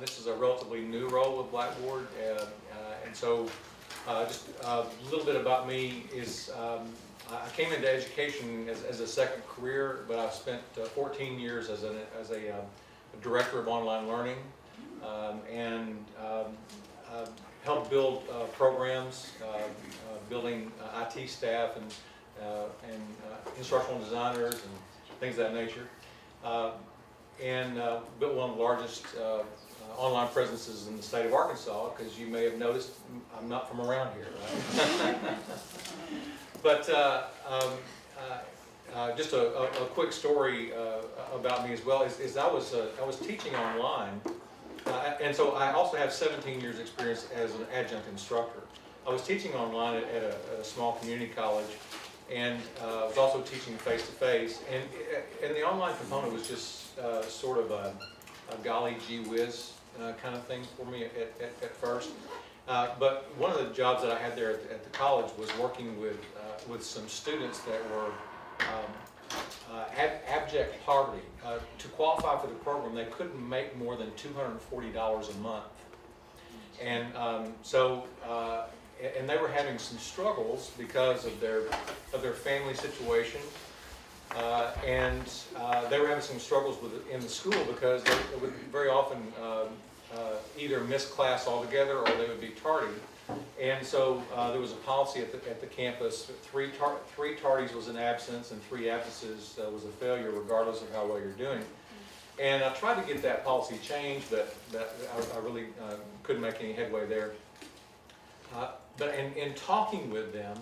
this is a relatively new role with Blackboard, and so just a little bit about me is I came into education as a second career, but I've spent 14 years as a director of online learning, and helped build programs, building IT staff and instructional designers and things of that nature, and built one of the largest online presences in the state of Arkansas, because you may have noticed I'm not from around here, right? But just a quick story about me as well is I was teaching online, and so I also have 17 years experience as an adjunct instructor. I was teaching online at a small community college, and I was also teaching face-to-face, and the online component was just sort of a golly gee whiz kind of thing for me at first. But one of the jobs that I had there at the college was working with some students that were abject poverty. To qualify for the program, they couldn't make more than $240 a month, and and they were having some struggles because of their family situation, and they were having some struggles in the school because they would very often either miss class altogether or they would be tardy. And so there was a policy at the campus: three tardies was an absence, and 3 absences was a failure, regardless of how well you're doing. And I tried to get that policy changed, but I really couldn't make any headway there. But in talking with them,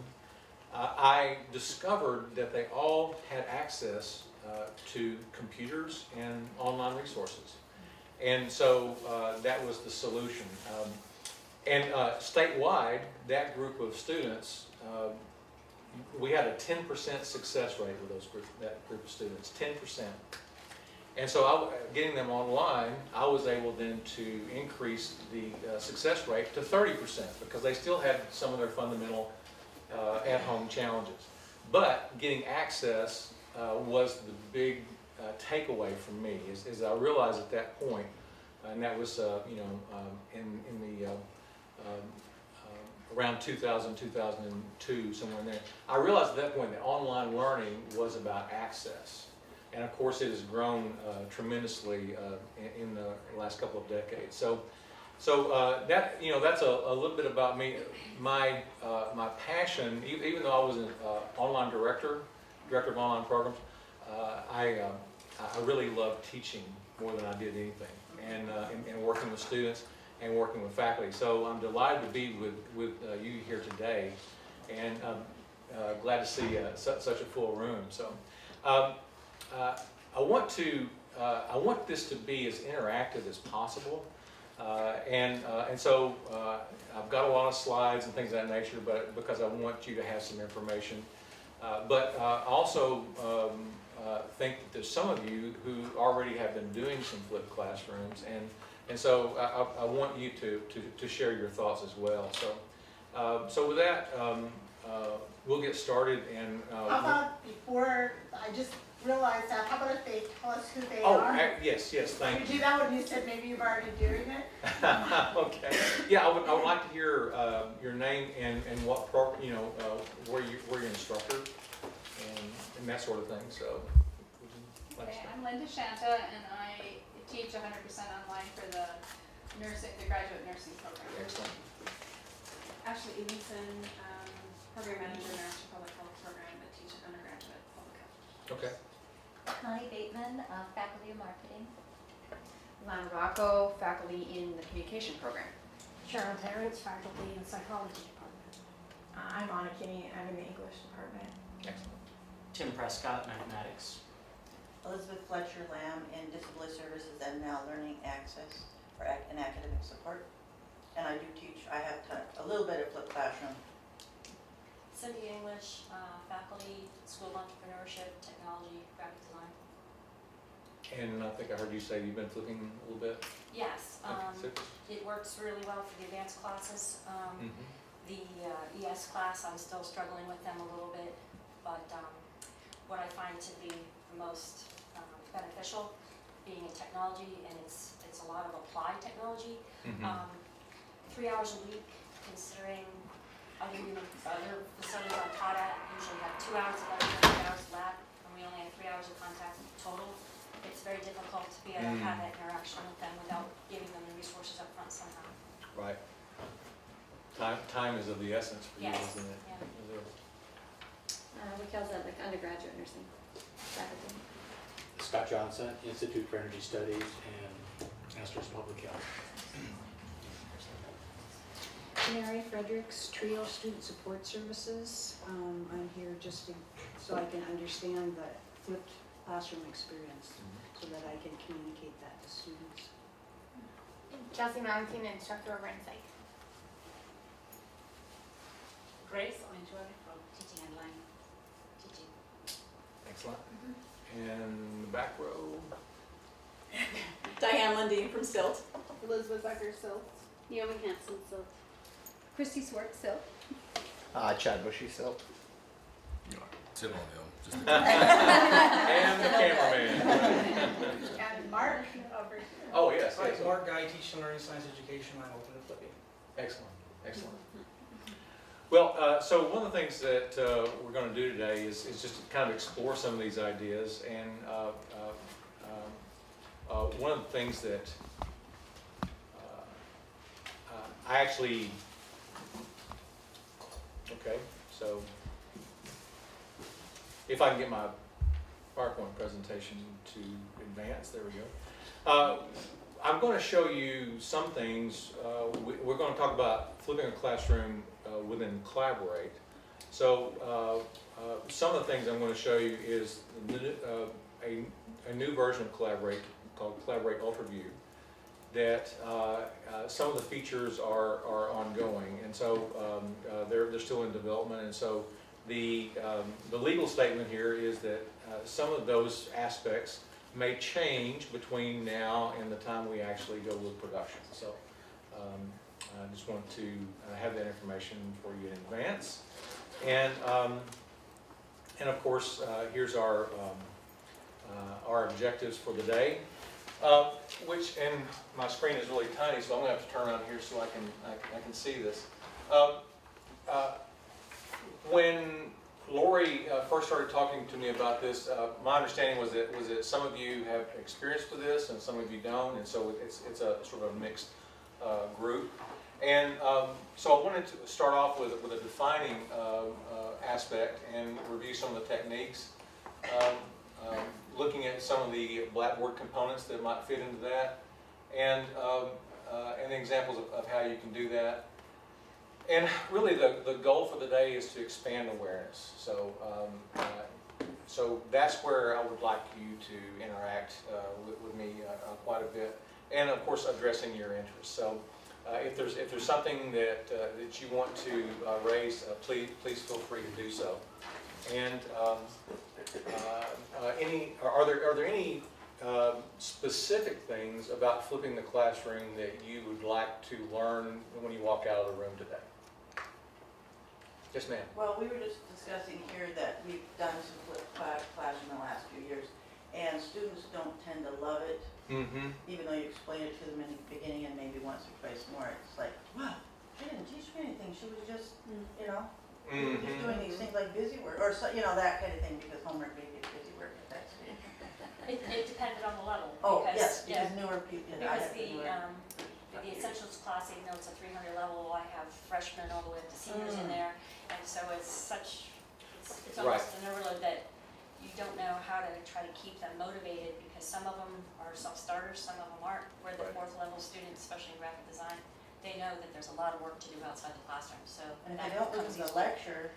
I discovered that they all had access to computers and online resources. And so that was the solution. And statewide, that group of students, we had a 10% success rate with that group of students, 10%. And so getting them online, I was able then to increase the success rate to 30% because they still had some of their fundamental at-home challenges. But getting access was the big takeaway for me, is I realized at that point, and that was in the around 2000, 2002, somewhere in there, I realized at that point that online learning was about access. And of course, it has grown tremendously in the last couple of decades. So that that's a little bit about me. My passion, even though I was an online director of online programs, I really loved teaching more than I did anything, and working with students and working with faculty. So I'm delighted to be with you here today, and glad to see such a full room. So. I want this to be as interactive as possible, and so I've got a lot of slides and things of that nature, but because I want you to have some information. But I also think that there's some of you who already have been doing some flipped classrooms, and so I want you to share your thoughts as well. So with that, we'll get started. And how about before I just realized that, how about if they tell us who they are? Oh, yes, thank you. Did you do that when you said maybe you've already doing it? Okay. Yeah, I would like to hear your name and what where you're an instructor and that sort of thing. So. Okay, I'm Linda Shanta, and I teach 100% online for the graduate nursing program. Excellent. Ashley Evenson, program manager in National Public Health program that teaches undergraduate public health. Okay. Connie Bateman, faculty of marketing. Lana Rocco, faculty in the communication program. Cheryl Terrence, faculty in psychology department. I'm Anna Kinney, I'm in the English department. Excellent. Tim Prescott, mathematics. Elizabeth Fletcher Lamb in Disability Services and now Learning Access and academic support. And I do teach, I have a little bit of flipped classroom. Cindy English, faculty, School of Entrepreneurship, Technology, Graphic Design. And I think I heard you say you've been flipping a little bit. Yes, Okay, it works really well for the advanced classes. Mm-hmm. The ES class, I'm still struggling with them a little bit, but what I find to be the most beneficial, being in technology, and it's it's a lot of applied technology. Mhm. 3 hours a week, considering other facilities I'm taught at, usually have 2 hours of lecture, 3 hours of lab, and we only have 3 hours of contact total. It's very difficult to be able to have that interaction with them without giving them the resources up front somehow. Right. Time is of the essence for you, Yes, isn't it? yeah. Is it? Mikhail's at like undergraduate nursing faculty. Scott Johnson, Institute for Energy Studies and Master's Public Health. Mary Fredericks, Trio Student Support Services. I'm here just so I can understand the flipped classroom experience so that I can communicate that to students. Chelsea Mountain, instructor over in psych. Grace Orangewood from Teaching Online. Teaching. Excellent. And the back row. Diane Lundeen from SILT. Elizabeth Zucker, Silt. Naomi Hanson, so Christy Swartz, so. Chad Bushy, so. Tim O'Neill, just And the cameraman. And Mark over here. Oh, yes, Hi, yes. Mark Guy, teaching learning science education. I'm open to flipping. Excellent, excellent. Well, so one of the things that we're going to do today is just to kind of explore some of these ideas. And one of the things that I actually, okay, so if I can get my PowerPoint presentation to advance, there we go. I'm going to show you some things. We're going to talk about flipping a classroom within Collaborate. So some of the things I'm going to show you is a new version of Collaborate called Collaborate UltraView that some of the features are ongoing, and so they're still in development. And so the legal statement here is that some of those aspects may change between now and the time we actually go with production. So I just want to have that information for you in advance. And of course, here's our objectives for the day. And my screen is really tiny, so I'm going to have to turn around here so I can see this. When Lori first started talking to me about this, my understanding was that some of you have experience with this and some of you don't, and so it's a sort of a mixed group. And so I wanted to start off with a defining aspect and review some of the techniques, looking at some of the Blackboard components that might fit into that, and examples of how you can do that. And really the goal for the day is to expand awareness. So so that's where I would like you to interact with me quite a bit, and of course addressing your interests. So if there's something that you want to raise, please feel free to do so. And are there any specific things about flipping the classroom that you would like to learn when you walk out of the room today? Yes, ma'am. Well, we were just discussing here that we've done some flipped class in the last few years, and students don't tend to love it, even though you explain it to them in the beginning and maybe once or twice more. It's like, wow, she didn't teach me anything. She was just, you know, just doing these things like busy work, or so, you know, that kind of thing, because homework may be busy work at that stage. It depended on the level. Oh, because, yes, because newer people, Because the essentials class, even though it's a 300 level, I have freshmen all the way up to seniors in there, and so it's almost an overload that you don't know how to try to keep them motivated, because some of them are self-starters, some of them aren't. Where the fourth level students, especially in graphic design, they know that there's a lot of work to do outside the classroom. So and if they don't listen to the lecture,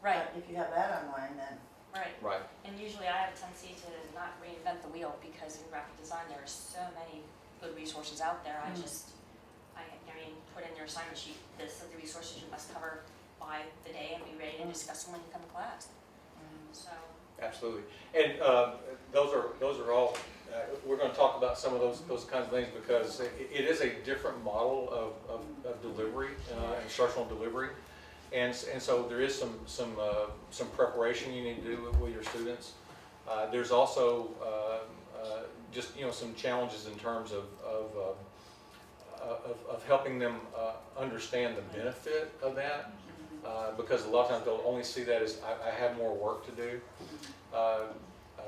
right? If you have that online, then right. And usually I have a tendency to not reinvent the wheel, because in graphic design there are so many good resources out there. I mean, put in your assignment sheet, this are the resources you must cover by the day and be ready to discuss them when you come to class. So absolutely, and those are all. We're going to talk about some of those kinds of things, because it is a different model of delivery, instructional delivery, and so there is some preparation you need to do with your students. There's also just, some challenges in terms of helping them understand the benefit of that, because a lot of times they'll only see that as I have more work to do.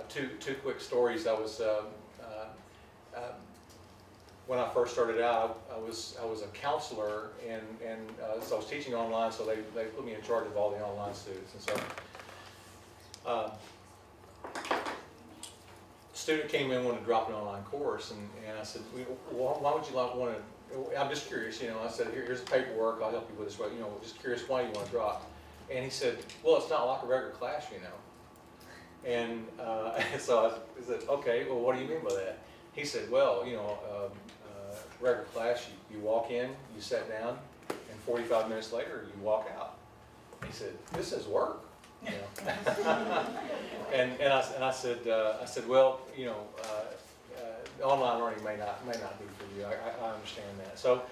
Two quick stories. I was when I first started out, I was a counselor, and so I was teaching online. So they put me in charge of all the online students, and so. Student came in, wanted to drop an online course, and I said, well, why would you want to, I'm just curious, I said, here's the paperwork, I'll help you with this, just curious why you want to drop. And he said, well, it's not like a regular class, And so I said, okay, well, what do you mean by that? He said, well, regular class, you walk in, you sit down, and 45 minutes later, you walk out. He said, this is work. And I said, well, online learning may not be for you. I understand that. So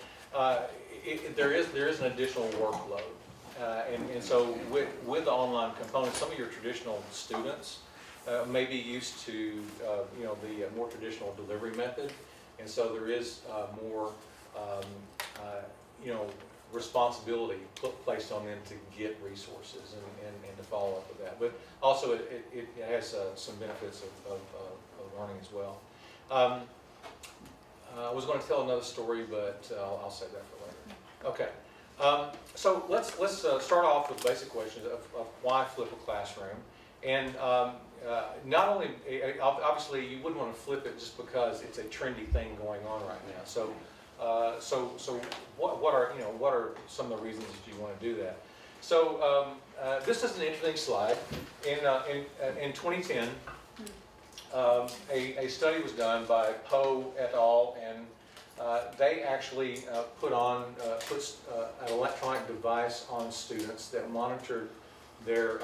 there is an additional workload, and so with the online component, some of your traditional students may be used to the more traditional delivery method, and so there is more responsibility placed on them to get resources and to follow up with that. But also it has some benefits of learning as well. I was going to tell another story, but I'll save that for later. Okay, so let's start off with basic questions of why flip a classroom. And not only, obviously you wouldn't want to flip it just because it's a trendy thing going on right now. So what are some of the reasons that you want to do that? So this is an interesting slide. In 2010, a study was done by Poe et al. And they actually put an electronic device on students that monitored their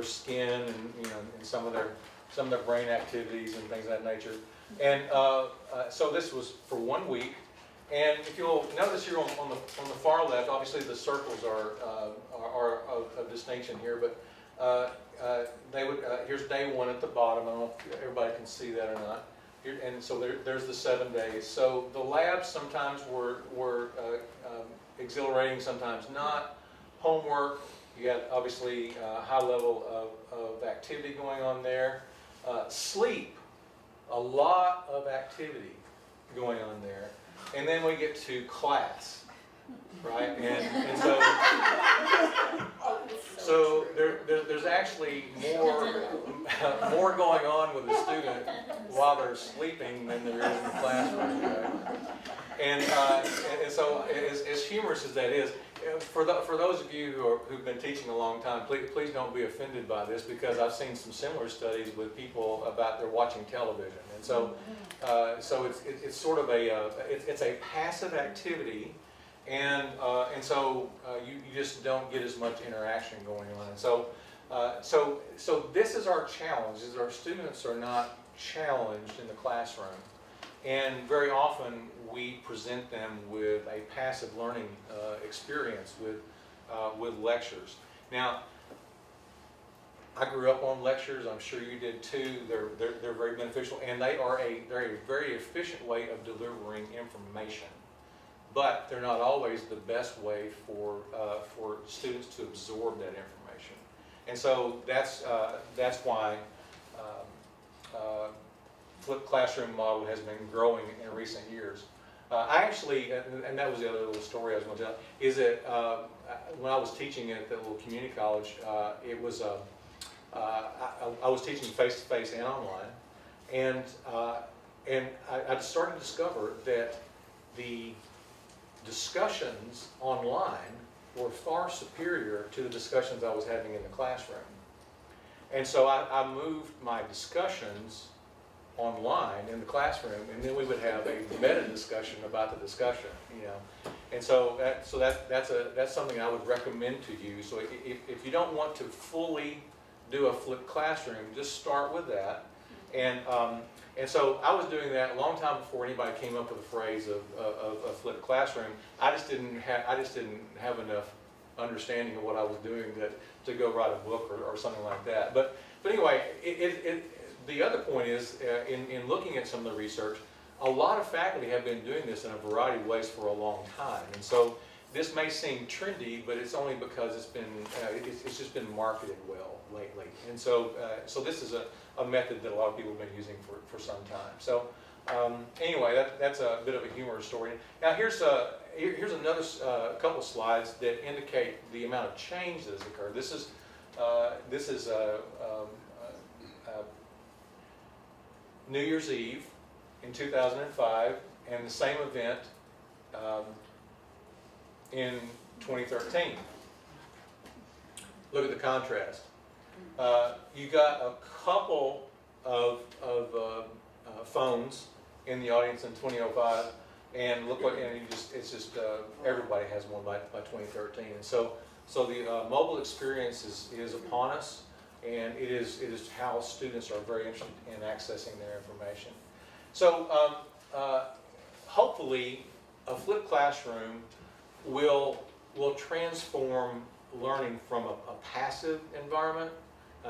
skin and some of their brain activities and things of that nature. And so this was for 1 week. And if you'll notice here on the far left, obviously the circles are of distinction here, but here's day one at the bottom. I don't know if everybody can see that or not. And so there's the 7 days. So the labs sometimes were exhilarating, sometimes not. Homework, you had obviously a high level of activity going on there. Sleep, a lot of activity going on there. And then we get to class, right? And so there's actually more going on with the student while they're sleeping than there is in the classroom, right? And so as humorous as that is, for those of you who've been teaching a long time, please don't be offended by this, because I've seen some similar studies with people about their watching television, and so it's sort of it's a passive activity, and so you just don't get as much interaction going on, and so this is our challenge: is our students are not challenged in the classroom. And very often we present them with a passive learning experience with lectures. Now, I grew up on lectures. I'm sure you did too. They're very beneficial, and they're a very efficient way of delivering information. But they're not always the best way for students to absorb that information. And so that's why. Flipped classroom model has been growing in recent years. I actually, and that was the other little story I was going to tell, is that when I was teaching at the little community college, it was I was teaching face-to-face and online, and I started to discover that the discussions online were far superior to the discussions I was having in the classroom. And so I moved my discussions online in the classroom, and then we would have a meta discussion about the discussion, And so that's something I would recommend to you. So if you don't want to fully do a flipped classroom, just start with that. And so I was doing that a long time before anybody came up with the phrase of a flipped classroom. I just didn't have enough understanding of what I was doing to go write a book or something like that. But anyway, the other point is, in looking at some of the research, a lot of faculty have been doing this in a variety of ways for a long time. And so this may seem trendy, but it's only because it's been, it's just been marketed well lately. And so, so this is a method that a lot of people have been using for some time. So anyway, that's a bit of a humorous story. Now here's another couple slides that indicate the amount of change that has occurred. This is New Year's Eve in 2005, and the same event in 2013. Look at the contrast. You got a couple of phones in the audience in 2005, and look what, and it's just everybody has one by 2013. And so the mobile experience is upon us, and it is how students are very interested in accessing their information. So hopefully a flipped classroom will transform learning from a passive environment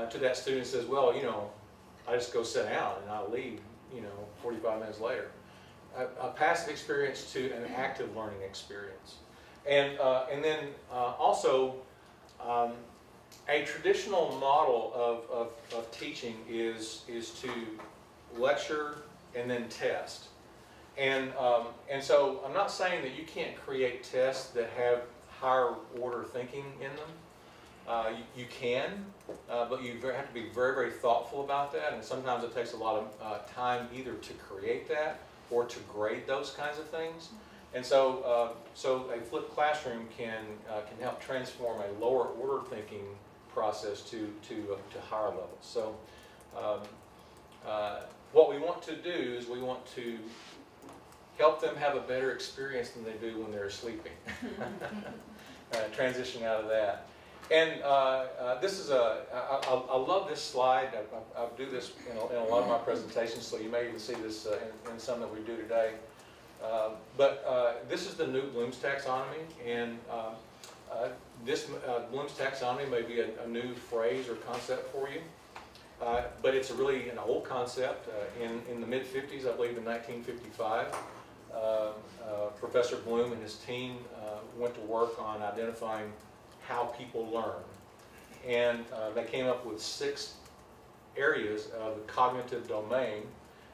to that student says, well, you know, I just go sit down and I'll leave, you know, 45 minutes later. A passive experience to an active learning experience. And then also a traditional model of teaching is to lecture and then test. And so I'm not saying that you can't create tests that have higher order thinking in them. You can, but you have to be very, very thoughtful about that, and sometimes it takes a lot of time either to create that or to grade those kinds of things. And so, so a flipped classroom can help transform a lower order thinking process to higher levels. So what we want to do is we want to help them have a better experience than they do when they're sleeping. Transition out of that. And this is I love this slide. I do this in a lot of my presentations, so you may even see this in some that we do today. But this is the new Bloom's taxonomy, and this Bloom's taxonomy may be a new phrase or concept for you, but it's really an old concept. In the mid-50s, I believe in 1955, Professor Bloom and his team went to work on identifying how people learn, and they came up with 6 areas of the cognitive domain.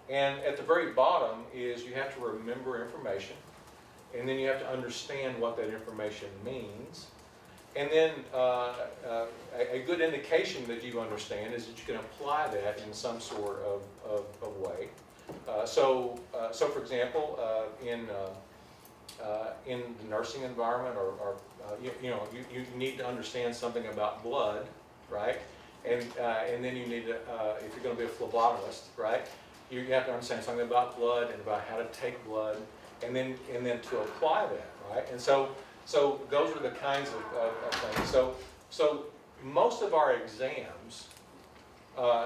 And at the very bottom is you have to remember information, and then you have to understand what that information means. And then a good indication that you understand is that you can apply that in some sort of way. So for example, in the nursing environment, or you need to understand something about blood, right? And then you need to, if you're going to be a phlebotomist, right? You have to understand something about blood and about how to take blood, and then to apply that, right? And so those are the kinds of things. So most of our exams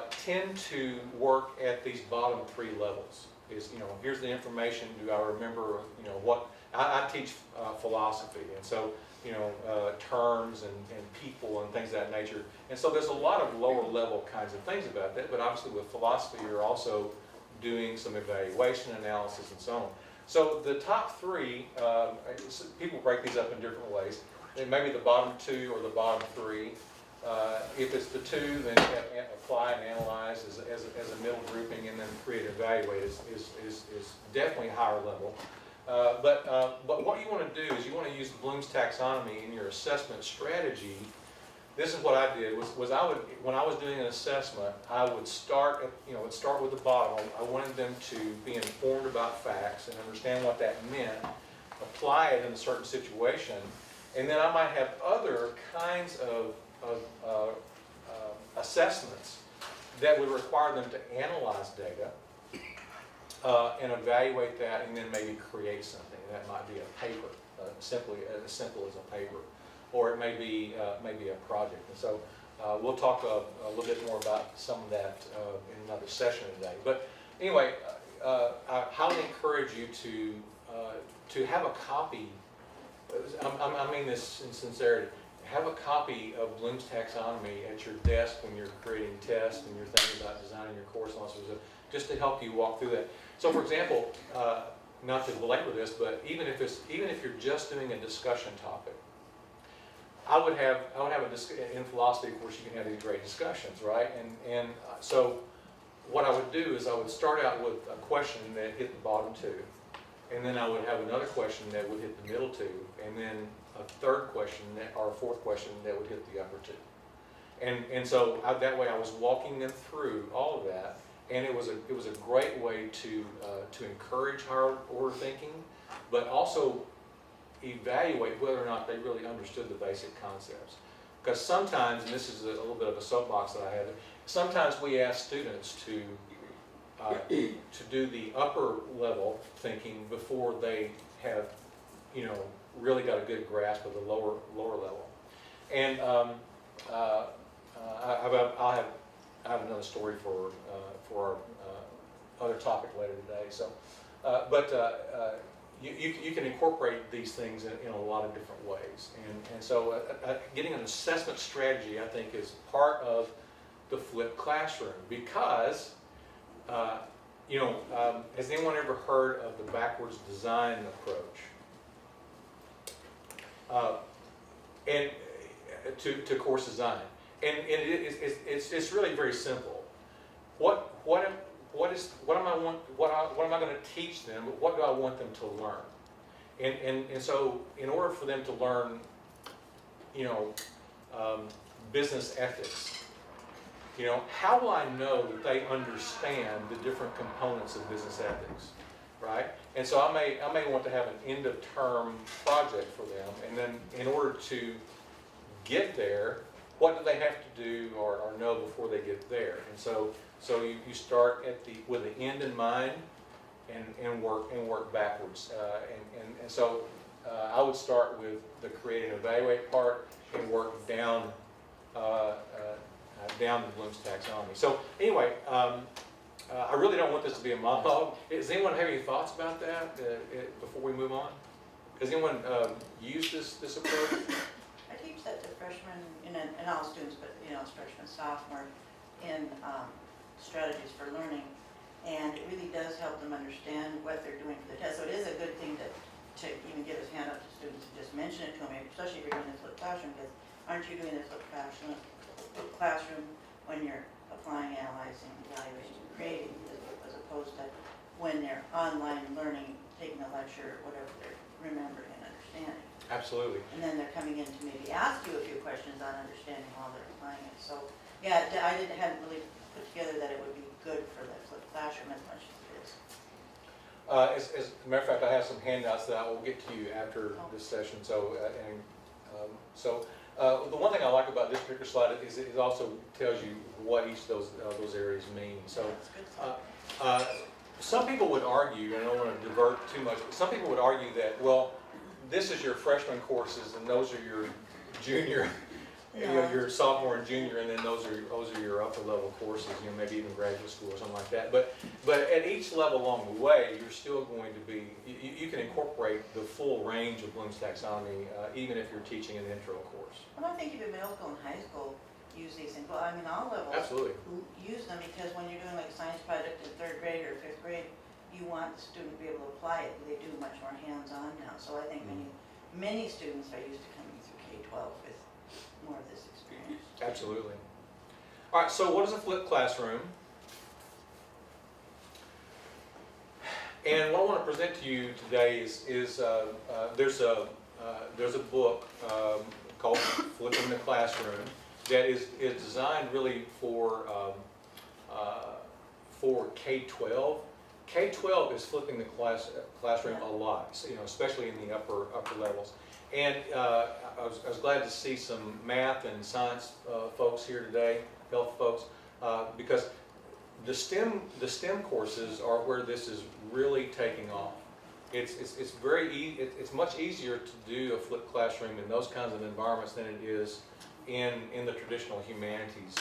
tend to work at these bottom 3 levels. Is, you know, here's the information. Do I remember? You know what? I teach philosophy, and so you know terms and people and things of that nature. And so there's a lot of lower level kinds of things about that. But obviously with philosophy, you're also doing some evaluation analysis and so on. So the top 3, people break these up in different ways. It may be the bottom 2 or the bottom 3. If it's the 2, then apply and analyze as a middle grouping, and then create and evaluate is definitely higher level. But what you want to do is you want to use Bloom's taxonomy in your assessment strategy. This is what I did, was I would, when I was doing an assessment, I would start with the bottom. I wanted them to be informed about facts and understand what that meant, apply it in a certain situation, and then I might have other kinds of assessments that would require them to analyze data and evaluate that, and then maybe create something. That might be a paper, simply as simple as a paper. Or it may be a project. And so we'll talk a little bit more about some of that in another session today. But anyway, I highly encourage you to have a copy. I mean this in sincerity. have a copy of Bloom's taxonomy at your desk when you're creating tests and you're thinking about designing your course and all sorts of, just to help you walk through that. So for example, not to belabor this, but even if you're just doing a discussion topic, I would have in philosophy, of course, you can have these great discussions, right? And so what I would do is I would start out with a question that hit the bottom two, and then I would have another question that would hit the middle two, and then a third question or a fourth question that would hit the upper two. And so that way I was walking them through all of that, and it was a great way to encourage higher order thinking, but also evaluate whether or not they really understood the basic concepts. Because sometimes, and this is a little bit of a soapbox that I have, sometimes we ask students to do the upper level thinking before they have, really got a good grasp of the lower level. And I have another story for our other topic later today. So, you can incorporate these things in a lot of different ways. And so getting an assessment strategy, I think, is part of the flipped classroom because, has anyone ever heard of the backwards design approach? And to course design. And it's really very simple. What am I going to teach them? What do I want them to learn? And so in order for them to learn, business ethics, how will I know that they understand the different components of business ethics, right? And so I may want to have an end of term project for them, and then in order to get there, what do they have to do or know before they get there? And so you start with the end in mind and work backwards. And so I would start with the create and evaluate part and work down down to Bloom's taxonomy. So anyway, I really don't want this to be a monologue. Does anyone have any thoughts about that before we move on? Has anyone used this approach? I teach that to freshmen, and all students, but it's freshmen, sophomore, in strategies for learning. And it really does help them understand what they're doing for the test. So it is a good thing to even give this hand up to students and just mention it to them, especially if you're doing this flipped classroom, because aren't you doing this flipped classroom when you're applying, analyzing, evaluating, and creating, as opposed to when they're online learning, taking a lecture, whatever they're remembering and understanding. Absolutely. And then they're coming in to maybe ask you a few questions on understanding while they're applying it. So yeah, hadn't really put together that it would be good for the flipped classroom as much as it is. As a matter of fact, I have some handouts that I will get to you after this session. So, the one thing I like about this particular slide is it also tells you what each of those areas mean. So, some people would argue, and I don't want to divert too much, but some people would argue that, well, this is your freshman courses, and those are your junior, your sophomore and junior, and then those are your upper level courses, maybe even graduate school or something like that. But at each level along the way, you're still going to be, you can incorporate the full range of Bloom's taxonomy, even if you're teaching an intro course. Well, I think even middle school and high school use these things. Well, I mean, all levels Absolutely. use them, because when you're doing like a science project in 3rd grade or 5th grade, you want the student to be able to apply it. They do much more hands-on now. So I think many students are used to coming through K-12 with more of this experience. Absolutely. All right, so what is a flipped classroom? And what I want to present to you today is there's a book called Flipping the Classroom that is designed really for K-12. K-12 is flipping the classroom a lot, especially in the upper levels. And I was glad to see some math and science folks here today, health folks, because the STEM courses are where this is really taking off. It's much easier to do a flipped classroom in those kinds of environments than it is in the traditional humanities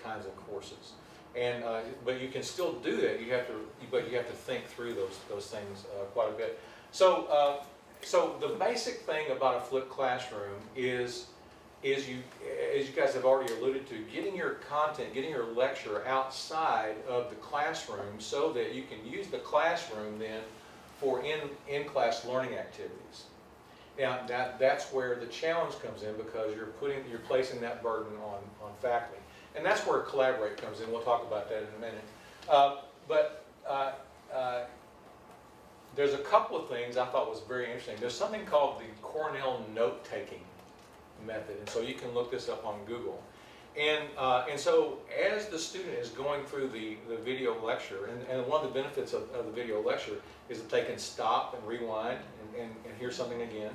kinds of courses. And but you can still do that. You have to think through those things quite a bit. So the basic thing about a flipped classroom is is as you guys have already alluded to, getting your content, getting your lecture outside of the classroom so that you can use the classroom then for in-class learning activities. Now, that's where the challenge comes in, because you're placing that burden on faculty. And that's where Collaborate comes in. We'll talk about that in a minute. There's a couple of things I thought was very interesting. There's something called the Cornell note-taking method, and so you can look this up on Google. And so as the student is going through the video lecture, and one of the benefits of the video lecture is that they can stop and rewind and hear something again.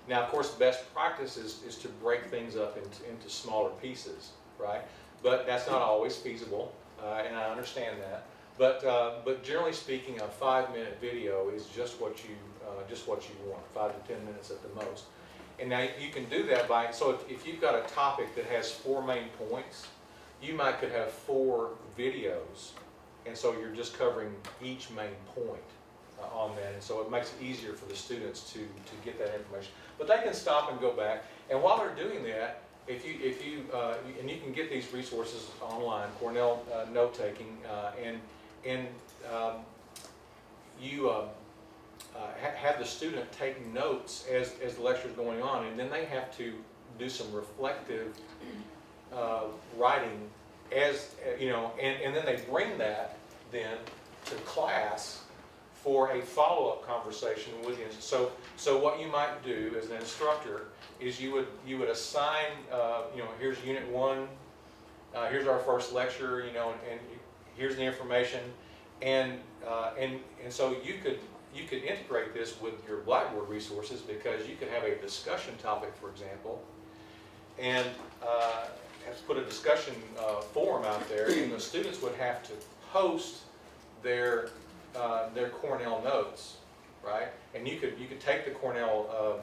Now, of course, the best practice is to break things up into smaller pieces, right? But that's not always feasible, and I understand that. But generally speaking, a 5-minute video is just what you want, 5 to 10 minutes at the most. And now you can do that by, so if you've got a topic that has 4 main points, you could have 4 videos, and so you're just covering each main point on that, and so it makes it easier for the students to get that information. But they can stop and go back, and while they're doing that, if you and you can get these resources online, Cornell note-taking, and you have the student take notes as the lecture is going on, and then they have to do some reflective writing as and then they bring that then to class for a follow-up conversation with you. So what you might do as an instructor is you would assign here's Unit 1, here's our first lecture, and here's the information, and so you could integrate this with your Blackboard resources, because you could have a discussion topic, for example, and have to put a discussion forum out there, and the students would have to post their Cornell notes, right? And you could take the Cornell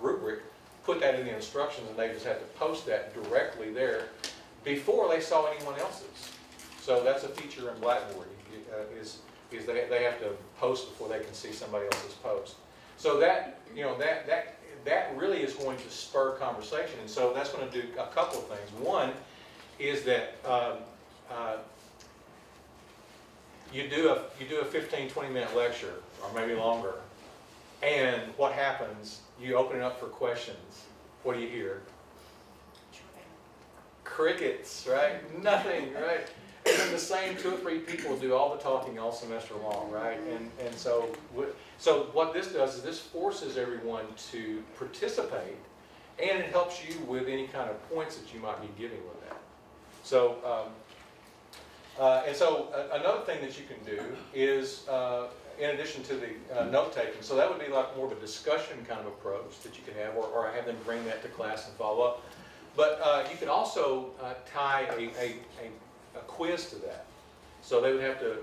rubric, put that in the instructions, and they just have to post that directly there before they saw anyone else's. So that's a feature in Blackboard, is they have to post before they can see somebody else's post. So that really is going to spur conversation, and so that's going to do a couple of things. One is that you do a 15-20 minute lecture, or maybe longer, and what happens? You open it up for questions. What do you hear? Crickets, right? Nothing, right? And then the same 2 or 3 people do all the talking all semester long, right? And so what this does is this forces everyone to participate, and it helps you with any kind of points that you might be giving with that. So another thing that you can do is, in addition to the note-taking, so that would be like more of a discussion kind of approach that you could have, or have them bring that to class and follow up. But you could also tie a quiz to that. So they would have to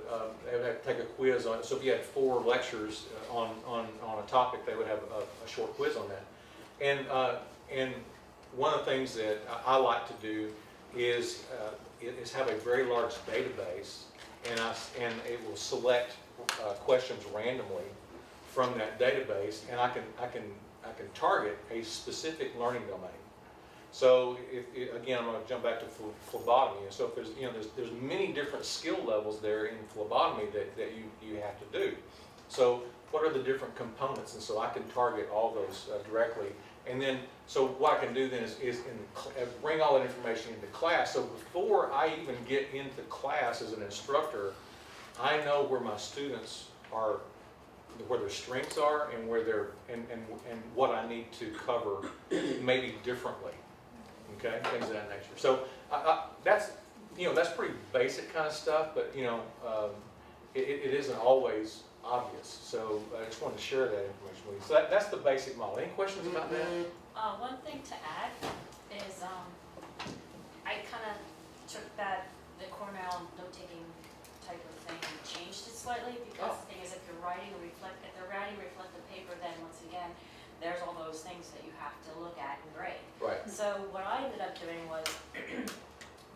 take a quiz on it. So if you had 4 lectures on a topic, they would have a short quiz on that. And one of the things that I like to do is have a very large database, and it will select questions randomly from that database, and I can target a specific learning domain. So again, I'm going to jump back to phlebotomy. And so if there's many different skill levels there in phlebotomy that you have to do. So what are the different components? And so I can target all those directly. And then, so what I can do then is bring all that information into class. So before I even get into class as an instructor, I know where my students are, where their strengths are, and where they're and what I need to cover maybe differently. Okay, things of that nature. So that's pretty basic kind of stuff, but it isn't always obvious. So I just wanted to share that information with you. So that's the basic model. Any questions about that? One thing to add is I kind of took the Cornell note-taking type of thing and changed it slightly, because the thing is, if they're writing reflective paper, then once again, there's all those things that you have to look at and grade. Right. So what I ended up doing was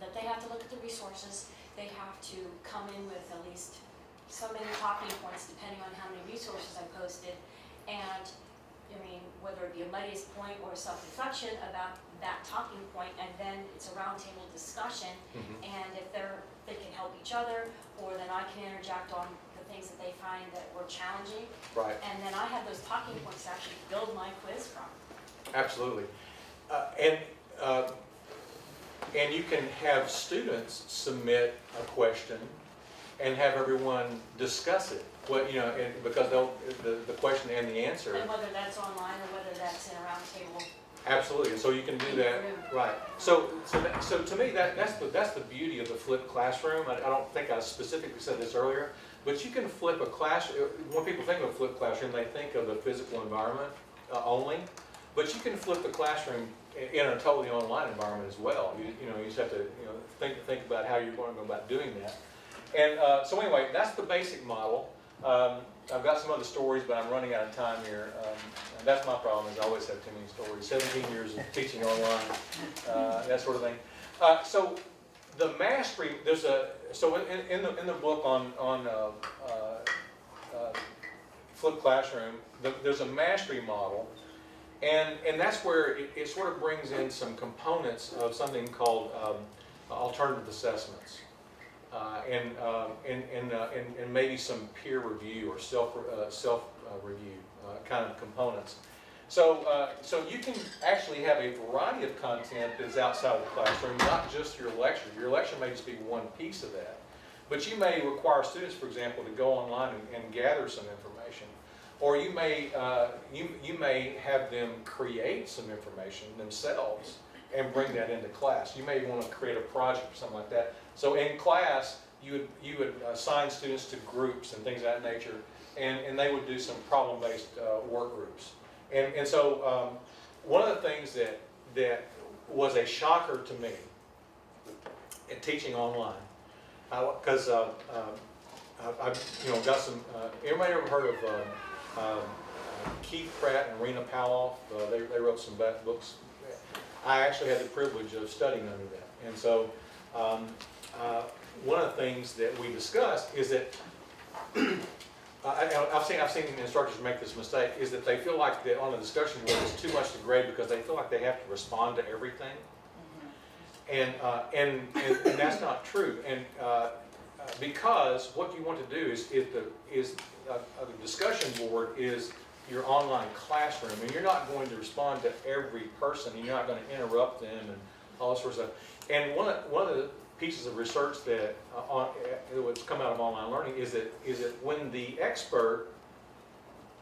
that they have to look at the resources, they have to come in with at least so many talking points depending on how many resources I posted, and I mean, whether it be a Monday's point or a self-reflection about that talking point, and then it's a roundtable discussion, and if they can help each other, or then I can interject on the things that they find that were challenging. Right. And then I have those talking points to actually build my quiz from. Absolutely. And you can have students submit a question and have everyone discuss it. What, you know, because the question and the answer. And whether that's online or whether that's in a roundtable. Absolutely, and so you can do that, right. So to me, that's the beauty of the flipped classroom. I don't think I specifically said this earlier, but you can flip a classroom. When people think of a flipped classroom, they think of the physical environment only, but you can flip the classroom in a totally online environment as well. You know, you just have to think about how you're going to go about doing that. And so anyway, that's the basic model. I've got some other stories, but I'm running out of time here. And that's my problem, is I always have too many stories. 17 years of teaching online, that sort of thing. So the mastery, in the book on flipped classroom, there's a mastery model, and that's where it sort of brings in some components of something called alternative assessments. And maybe some peer review or self review kind of components. So you can actually have a variety of content that's outside of the classroom, not just your lecture. Your lecture may just be one piece of that, but you may require students, for example, to go online and gather some information, or you may have them create some information themselves and bring that into class. You may want to create a project or something like that. So in class, you would assign students to groups and things of that nature, and they would do some problem-based work groups. And so one of the things that was a shocker to me in teaching online, because I've got some. Everybody ever heard of Keith Pratt and Rena Pawlow? They wrote some books. I actually had the privilege of studying under them, and so. One of the things that we discussed is that I've seen instructors make this mistake, is that they feel like that on a discussion board it's too much to grade because they feel like they have to respond to everything, and that's not true. And because what you want to do is the discussion board is your online classroom, and you're not going to respond to every person. You're not going to interrupt them and all this sort of stuff. And one of the pieces of research that what's come out of online learning is that when the expert,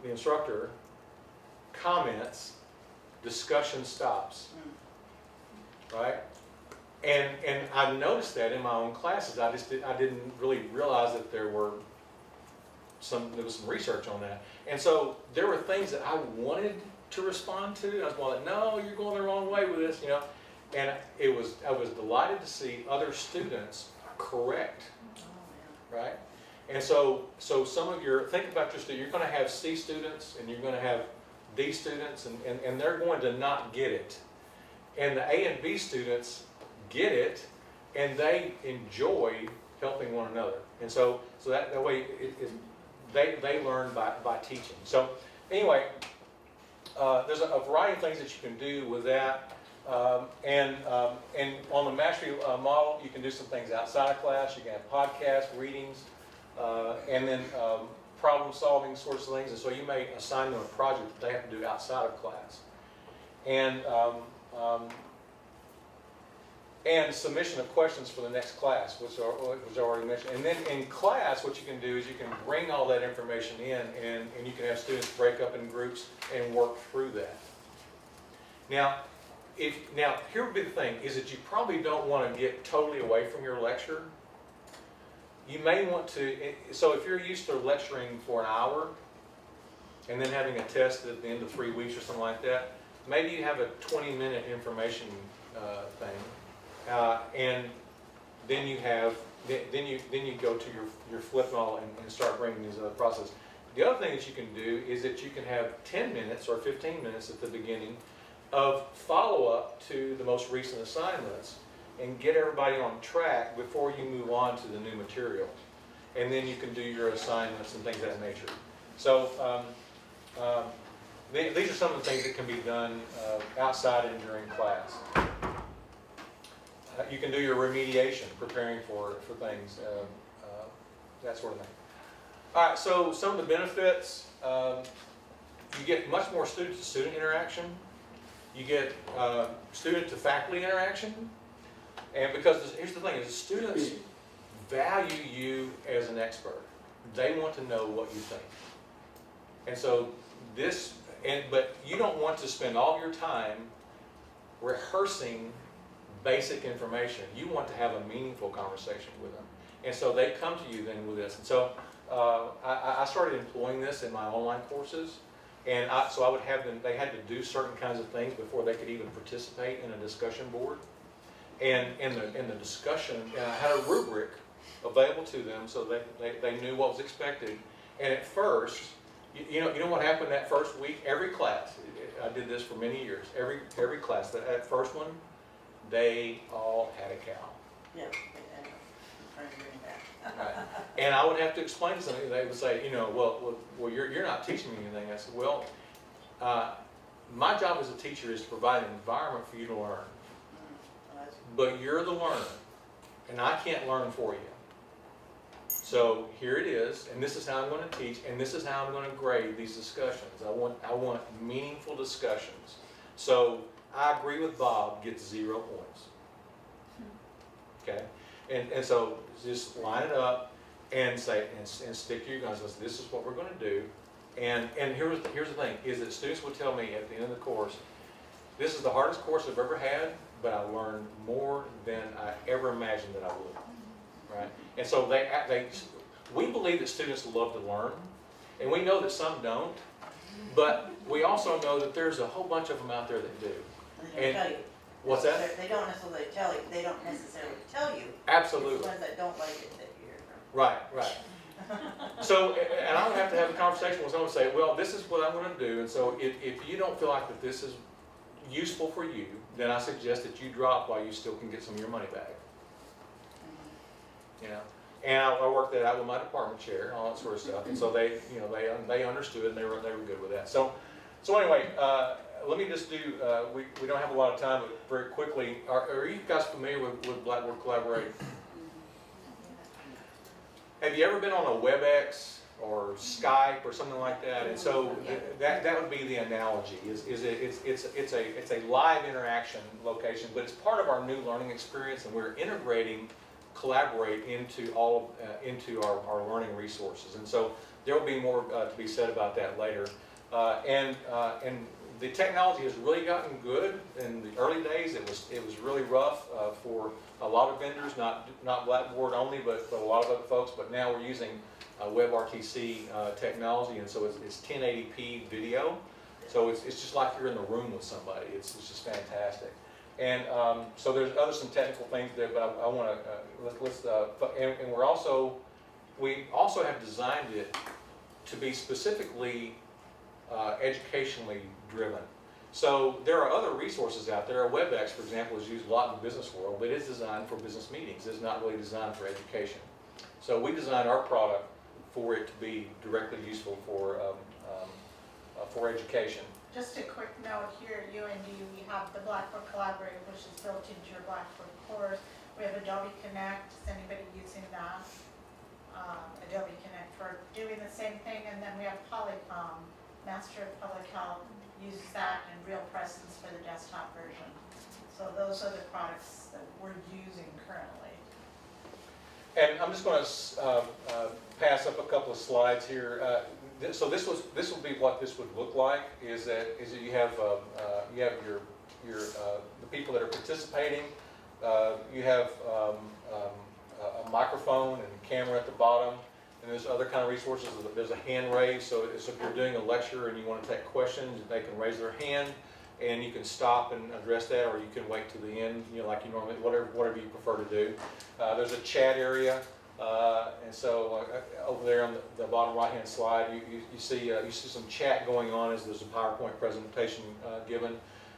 the instructor, comments, discussion stops, right? And I've noticed that in my own classes. I didn't really realize that there was some research on that. And so there were things that I wanted to respond to. I was like, no, you're going the wrong way with this, you know. And I was delighted to see other students correct, right? And so some of think about your students. You're going to have C students and you're going to have D students, and they're going to not get it. And the A and B students get it, and they enjoy helping one another. And so that way they learn by teaching. So anyway, there's a variety of things that you can do with that. And on the mastery model, you can do some things outside of class. You can have podcasts, readings, and then problem-solving sorts of things. And so you may assign them a project that they have to do outside of class. And submission of questions for the next class, which was already mentioned. And then in class, what you can do is you can bring all that information in, and you can have students break up in groups and work through that. Now, here would be the thing, is that you probably don't want to get totally away from your lecture. You may want to, so if you're used to lecturing for an hour and then having a test at the end of 3 weeks or something like that, maybe you have a 20-minute information thing, and then you go to your flip model and start bringing these other processes. The other thing that you can do is that you can have 10 minutes or 15 minutes at the beginning of follow-up to the most recent assignments and get everybody on track before you move on to the new material. And then you can do your assignments and things of that nature. So these are some of the things that can be done outside and during class. You can do your remediation, preparing for things, that sort of thing. All right, so some of the benefits, you get much more student-to-student interaction. You get student-to-faculty interaction. And because here's the thing, is students value you as an expert. They want to know what you think. And so but you don't want to spend all your time rehearsing basic information. You want to have a meaningful conversation with them. And so they come to you then with this. And so I started employing this in my online courses. And so I would have them, they had to do certain kinds of things before they could even participate in a discussion board. And in the discussion, I had a rubric available to them so they knew what was expected. And at first, you know what happened that first week? Every class, I did this for many years, every class, that first one, they all had a cow. Yeah, I'm trying to bring it back. Right. And I would have to explain something. They would say, well, you're not teaching me anything. I said, well, my job as a teacher is to provide an environment for you to learn. But you're the learner, and I can't learn for you. So here it is, and this is how I'm going to teach, and this is how I'm going to grade these discussions. I want meaningful discussions. So I agree with Bob, gets 0 points. Okay, and so just line it up and say and stick to your guns. This is what we're going to do. And here's the thing: is that students would tell me at the end of the course, this is the hardest course I've ever had, but I learned more than I ever imagined that I would. Right? And so we believe that students love to learn, and we know that some don't, but we also know that there's a whole bunch of them out there that do. And tell you. What's that? They don't necessarily tell you. They don't necessarily tell you. Absolutely. It's the ones that don't like it that you hear from. Right. So, and I would have to have a conversation with someone and say, well, this is what I'm going to do, and so if you don't feel like that this is useful for you, then I suggest that you drop while you still can get some of your money back. You know, and I worked that out with my department chair, all that sort of stuff, and so they understood and they were good with that. So anyway, let me just do. We don't have a lot of time, but very quickly, are you guys familiar with Blackboard Collaborate? Have you ever been on a WebEx or Skype or something like that? And so that would be the analogy. It's a live interaction location, but it's part of our new learning experience, and we're integrating Collaborate into into our learning resources. And so there will be more to be said about that later. And the technology has really gotten good. In the early days, it was really rough for a lot of vendors, not Blackboard only, but a lot of other folks. But now we're using WebRTC technology, and so it's 1080p video. So it's just like you're in the room with somebody. It's just fantastic. And so there's some technical things there, but I want to and we also have designed it to be specifically educationally driven. So there are other resources out there. WebEx, for example, is used a lot in the business world, but it's designed for business meetings. It's not really designed for education. So we designed our product for it to be directly useful for education. Just a quick note here, UND, we have the Blackboard Collaborate, which is built into your Blackboard course. We have Adobe Connect, is anybody using that? Adobe Connect for doing the same thing, and then we have Polycom, Master of Public Health, uses that, and Real Presence for the desktop version. So those are the products that we're using currently. And I'm just going to pass up a couple of slides here. So this will be what this would look like. Is that you have your the people that are participating. You have a microphone and camera at the bottom, and there's other kind of resources. There's a hand raise. So if you're doing a lecture and you want to take questions, they can raise their hand, and you can stop and address that, or you can wait to the end. Like you normally, whatever you prefer to do. There's a chat area. And so over there on the bottom right-hand slide, you see some chat going on as there's a PowerPoint presentation given.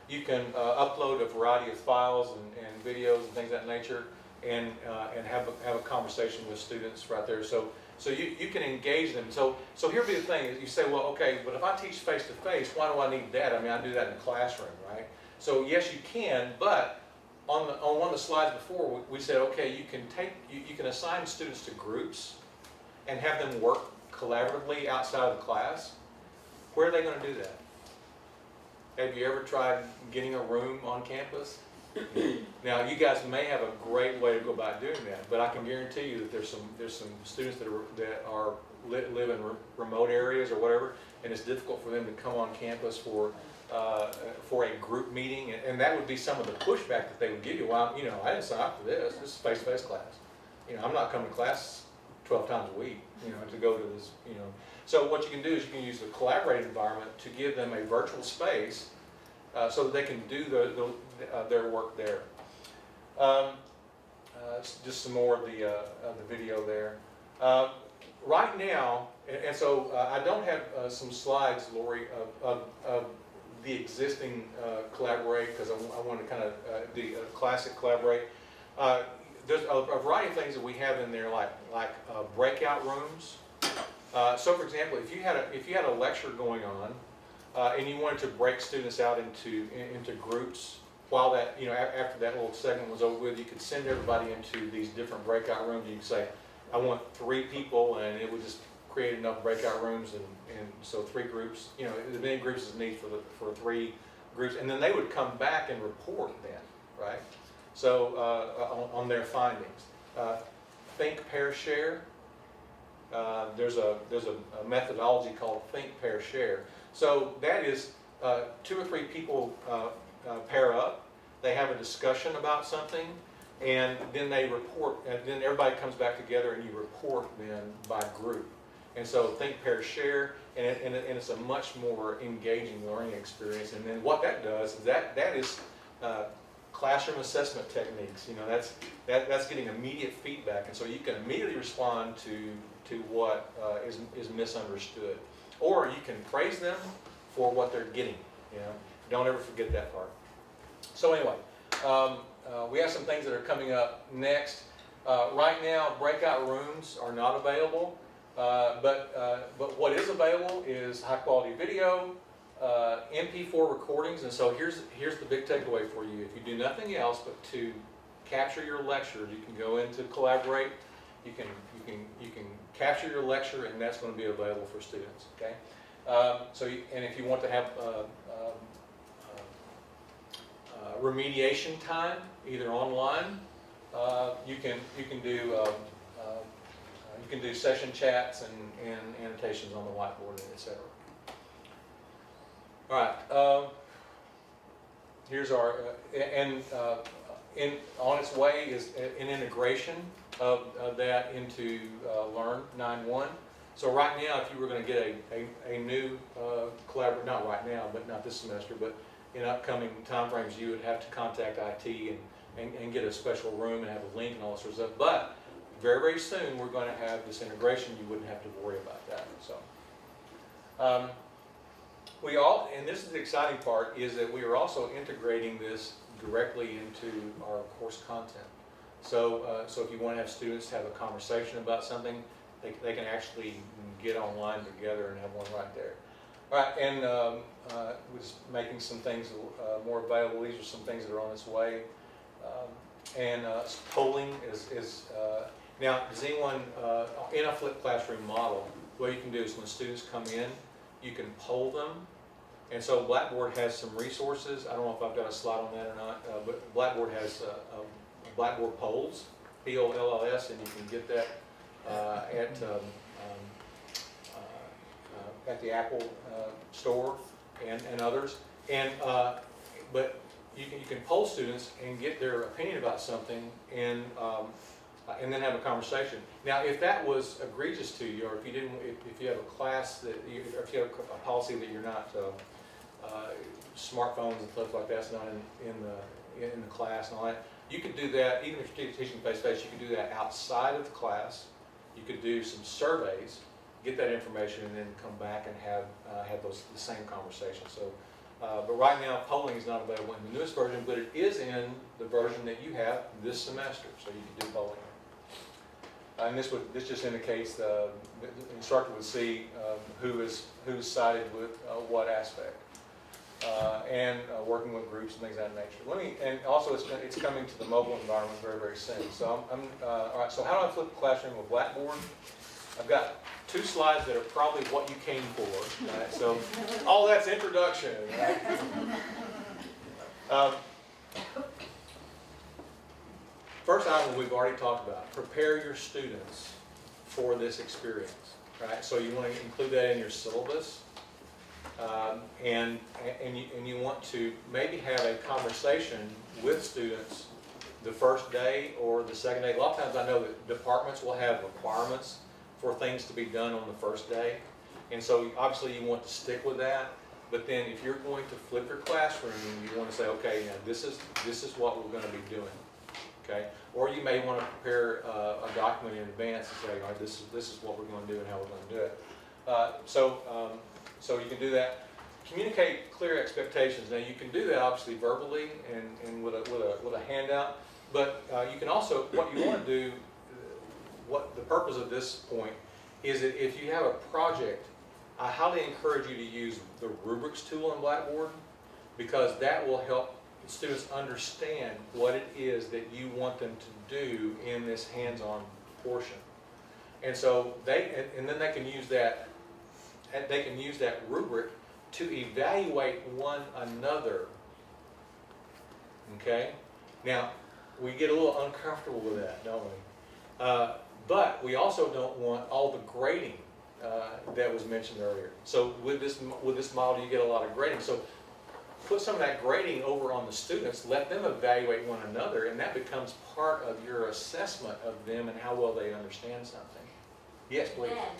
You can upload a variety of files and videos and things of that nature, and have a conversation with students right there. So So you can engage them. So here'll be the thing, is you say, well, okay, but if I teach face-to-face, why do I need that? I mean, I do that in the classroom, right? So yes, you can, but on one of the slides before, we said, okay, you can assign students to groups and have them work collaboratively outside of the class. Where are they going to do that? Have you ever tried getting a room on campus? Now, you guys may have a great way to go about doing that, but I can guarantee you that there's some students that live in remote areas or whatever, and it's difficult for them to come on campus for a group meeting, and that would be some of the pushback that they would give you. Well, you know, I didn't sign up for this. This is face-to-face class. You know, I'm not coming to class 12 times a week, you know, to go to this, you know. So what you can do is you can use the collaborative environment to give them a virtual space so that they can do their work there. Just some more of the video there. Right now, and so I don't have some slides, Lori, of the existing Collaborate, because I want to kind of the classic Collaborate. There's a variety of things that we have in there, like breakout rooms. So, for example, if you had a lecture going on, and you wanted to break students out into groups, while that, you know, after that little segment was over with, you could send everybody into these different breakout rooms. You could say, I want 3 people, and it would just create enough breakout rooms, and so 3 groups, you know, as many groups as need for 3 groups, and then they would come back and report then, right? So on their findings. Think, pair, share. There's a methodology called think, pair, share. So that is 2 or 3 people pair up, they have a discussion about something, and then they report, and then everybody comes back together and you report then by group. And so think, pair, share, and it's a much more engaging learning experience. And then what that does is that is classroom assessment techniques. You know, that's getting immediate feedback, and so you can immediately respond to what is misunderstood, or you can praise them for what they're getting. You know, don't ever forget that part. So anyway, we have some things that are coming up next. Right now, breakout rooms are not available, but what is available is high quality video, MP4 recordings, and so here's the big takeaway for you. If you do nothing else but to capture your lectures, you can go into Collaborate. You can capture your lecture, and that's going to be available for students. Okay. And if you want to have remediation time, either online, you can do session chats and annotations on the whiteboard, etc. All right. Here's our on its way is an integration of that into Learn 9.1. So right now, if you were going to get a new collaborative, not right now, but not this semester, but in upcoming timeframes, you would have to contact IT and get a special room and have a link and all that sort of stuff. But very, very soon, we're going to have this integration. You wouldn't have to worry about that. So and this is the exciting part, is that we are also integrating this directly into our course content. So if you want to have students have a conversation about something, they can actually get online together and have one right there. All right, and we're just making some things more available. These are some things that are on its way. Polling is now, does anyone, in a flipped classroom model, what you can do is when students come in, you can poll them. And so Blackboard has some resources. I don't know if I've got a slide on that or not, but Blackboard has Blackboard Polls, P-O-L-L-S, and you can get that at the Apple store and others. But you can poll students and get their opinion about something, and then have a conversation. Now, if that was egregious to you, or if you have a class or if you have a policy that you're not smartphones and stuff like that's not in the class and all that, you could do that. Even if you're teaching face-to-face, you could do that outside of the class. You could do some surveys, get that information, and then come back and have the same conversation. So, but right now, polling is not available in the newest version, but it is in the version that you have this semester, so you can do polling. And this just indicates the instructor would see who's sided with what aspect. And working with groups and things of that nature. And also it's coming to the mobile environment very, very soon. So all right, so how do I flip the classroom with Blackboard? I've got 2 slides that are probably what you came for, right? So all that's introduction, right? First item we've already talked about, prepare your students for this experience, right? So you want to include that in your syllabus. And you want to maybe have a conversation with students the first day or the second day. A lot of times I know that departments will have requirements for things to be done on the first day. And so obviously you want to stick with that. But then if you're going to flip your classroom, you want to say, okay, now this is what we're going to be doing. Okay? Or you may want to prepare a document in advance and say, all right, this is what we're going to do and how we're going to do it. So you can do that. Communicate clear expectations. Now you can do that obviously verbally and with a handout, but you can also, what you want to do, what the purpose of this point is that if you have a project, I highly encourage you to use the Rubrics tool in Blackboard, because that will help students understand what it is that you want them to do in this hands-on portion. And so then they can use that. They can use that rubric to evaluate one another. Okay? Now, we get a little uncomfortable with that, don't we? But we also don't want all the grading that was mentioned earlier. So with this model, you get a lot of grading. So put some of that grading over on the students, let them evaluate one another, and that becomes part of your assessment of them and how well they understand something. Yes, please. Then,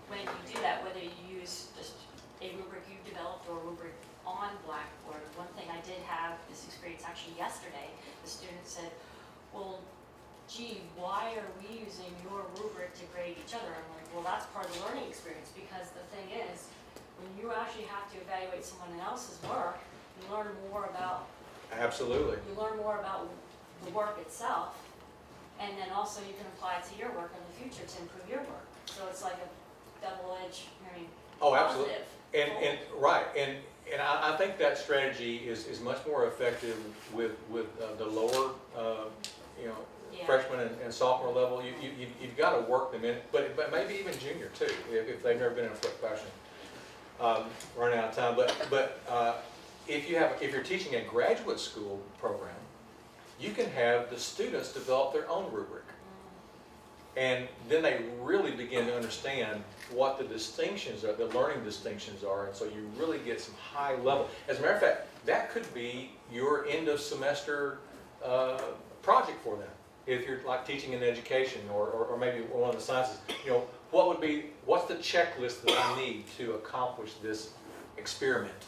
when you do that, whether you use just a rubric you developed or a rubric on Blackboard, one thing I did have this experience actually yesterday, the student said, well, gee, why are we using your rubric to grade each other? I'm like, well, that's part of the learning experience, because the thing is, when you actually have to evaluate someone else's work, you learn more about. Absolutely. You learn more about the work itself, and then also you can apply it to your work in the future to improve your work. So it's like a double-edged, absolutely. positive. And right, and I think that strategy is much more effective with the lower, freshman and sophomore level. You've got to work them in, but maybe even junior too, if they've never been in a flip classroom. Running out of time, but if you're teaching a graduate school program, you can have the students develop their own rubric. And then they really begin to understand what the distinctions are, the learning distinctions are, and so you really get some high level. As a matter of fact, that could be your end of semester project for them. If you're like teaching in education or maybe one of the sciences, what's the checklist that I need to accomplish this experiment?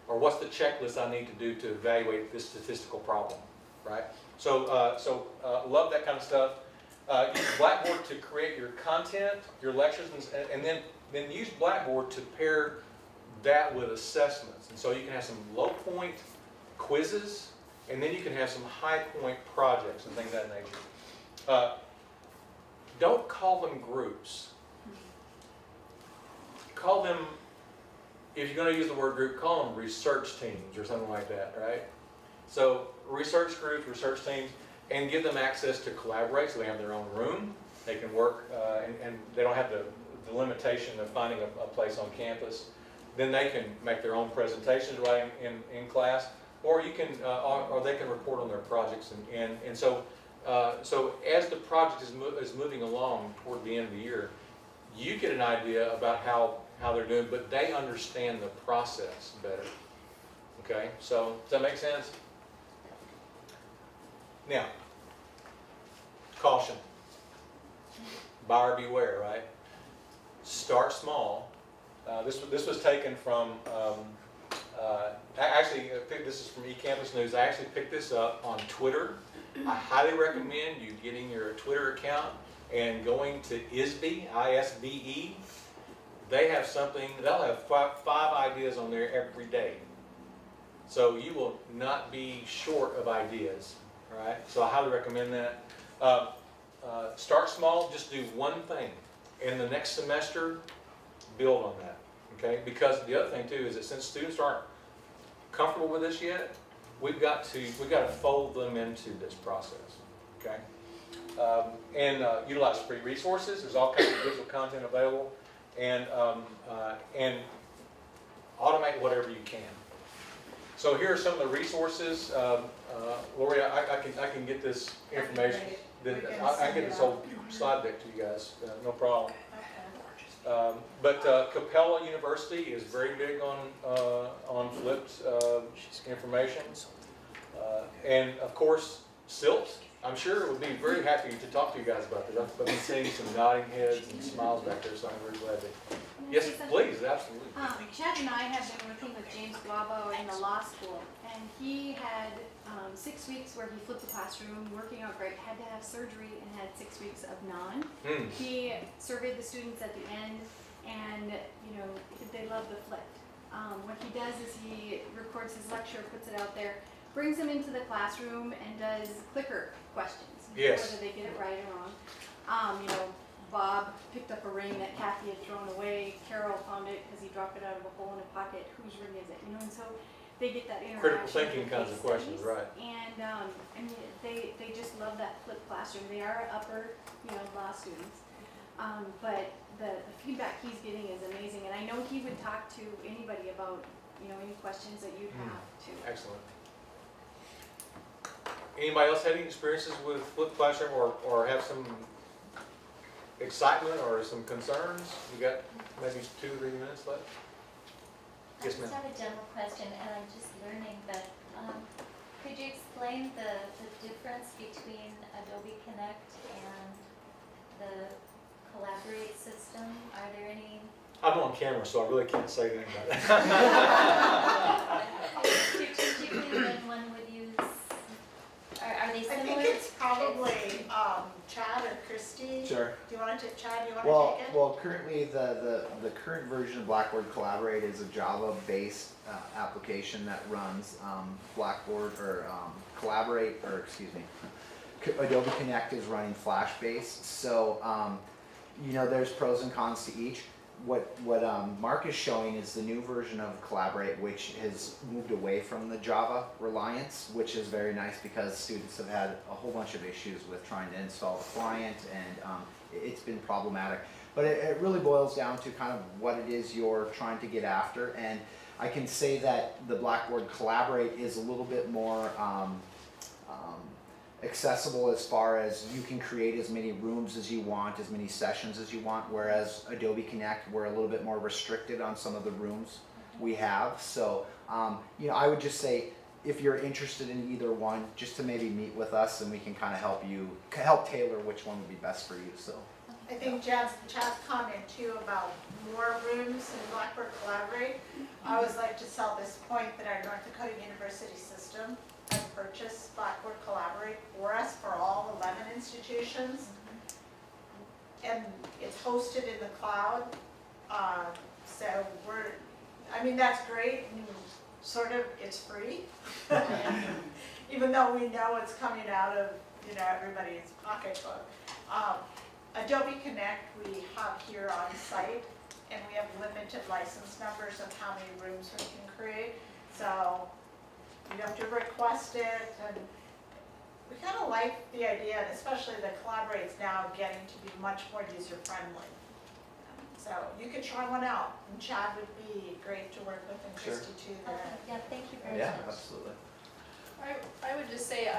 Or what's the checklist I need to do to evaluate this statistical problem, right? So love that kind of stuff. Use Blackboard to create your content, your lectures, and then use Blackboard to pair that with assessments. And so you can have some low point quizzes, and then you can have some high point projects and things of that nature. Don't call them groups. Call them, if you're going to use the word group, call them research teams or something like that, right? So research groups, research teams, and give them access to collaborate, so they have their own room. They can work, and they don't have the limitation of finding a place on campus. Then they can make their own presentations right in class, or you can, or they can report on their projects. And so as the project is moving along toward the end of the year, you get an idea about how they're doing, but they understand the process better. Okay, so does that make sense? Now, caution. Buyer beware, right? Start small. This was taken from, this is from eCampus News. I actually picked this up on Twitter. I highly recommend you getting your Twitter account and going to ISBE, I-S-B-E. They have something, they'll have five ideas on there every day. So you will not be short of ideas. All right, so I highly recommend that. start small, just do one thing. And the next semester, build on that, okay? Because the other thing too is that since students aren't comfortable with this yet, we've got to fold them into this process, okay? And utilize free resources. There's all kinds of digital content available, and automate whatever you can. So here are some of the resources. Lori, I can get this information. Then I get this whole slide deck to you guys, no problem. But Capella University is very big on flipped information, and of course SILT. I'm sure would be very happy to talk to you guys about this. I've been seeing some nodding heads and smiles back there, so I'm very glad to. Yes, please, absolutely. Chad and I have been working with James Guavo in the law school, and he had 6 weeks where he flipped the classroom, working out great, had to have surgery, and had 6 weeks of non. He surveyed the students at the end, and they love the flip. What he does is he records his lecture, puts it out there, brings them into the classroom, and does clicker questions, whether they get it right or wrong. Bob picked up a ring that Kathy had thrown away. Carol found it because he dropped it out of a hole in a pocket. Whose ring is it? And so they get that interaction. Critical thinking kinds of questions, right? And they just love that flipped classroom. They are upper law students, but the feedback he's getting is amazing. And I know he would talk to anybody about any questions that you'd have too. Excellent. Anybody else had any experiences with flipped classroom or have some excitement or some concerns? We got maybe 2 or 3 minutes left. Yes, ma'am. I just have a general question, and I'm just learning, but could you explain the difference between Adobe Connect and the Collaborate system? Are there any? I'm on camera, so I really can't say anything about that. Strategically, when one would use, are they similar? I think it's probably Chad or Christy. Sure. Do you want to take Chad? Do you want to take it? Well, currently the current version of Blackboard Collaborate is a Java-based application that runs Blackboard or Collaborate, or excuse me, Adobe Connect is running Flash-based. So there's pros and cons to each. What Mark is showing is the new version of Collaborate, which has moved away from the Java reliance, which is very nice because students have had a whole bunch of issues with trying to install the client, and it's been problematic. But it really boils down to kind of what it is you're trying to get after, and I can say that the Blackboard Collaborate is a little bit more accessible as far as you can create as many rooms as you want, as many sessions as you want, whereas Adobe Connect, we're a little bit more restricted on some of the rooms we have. So, I would just say, if you're interested in either one, just to maybe meet with us and we can kind of help tailor which one would be best for you. So, I think Chad's comment too about more rooms in Blackboard Collaborate. I always like to sell this point that our North Dakota University system has purchased Blackboard Collaborate for us for all 11 institutions. And it's hosted in the cloud. So that's great. And sort of, it's free. Even though we know it's coming out of, everybody's pocketbook. Adobe Connect we have here on site, and we have limited license numbers of how many rooms we can create. So you have to request it, and we kind of like the idea, and especially the Collaborate's now getting to be much more user-friendly. So you could try one out, and Chad would be great to work with, and Christy too. Yeah, thank you very yeah, much. absolutely. I would just say,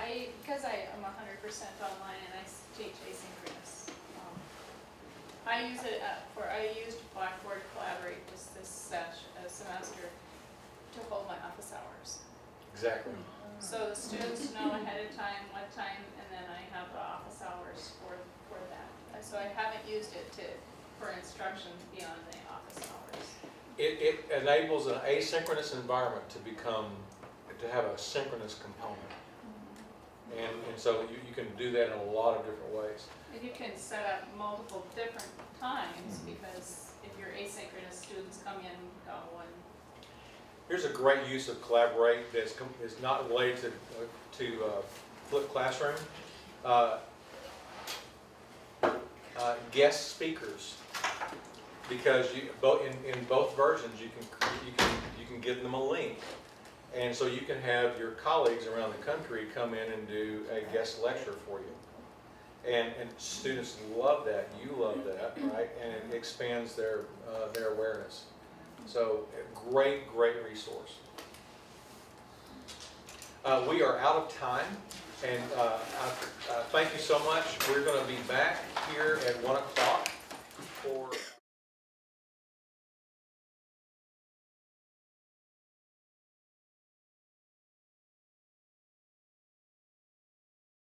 because I am 100% online and I teach asynchronous, I used Blackboard Collaborate this semester to hold my office hours. Exactly. So the students know ahead of time what time, and then I have the office hours for that. So I haven't used it for instruction beyond the office hours. It enables an asynchronous environment to have a synchronous component. And so you can do that in a lot of different ways. And you can set up multiple different times, because if you're asynchronous, students come in, go, and Here's a great use of Collaborate that is not related to Flipped Classroom. guest speakers, because you, in both versions, you can give them a link. And so you can have your colleagues around the country come in and do a guest lecture for you. And students love that, you love that, right? And it expands their awareness. So great resource. We are out of time, and thank you so much. We're going to be back here at 1 o'clock for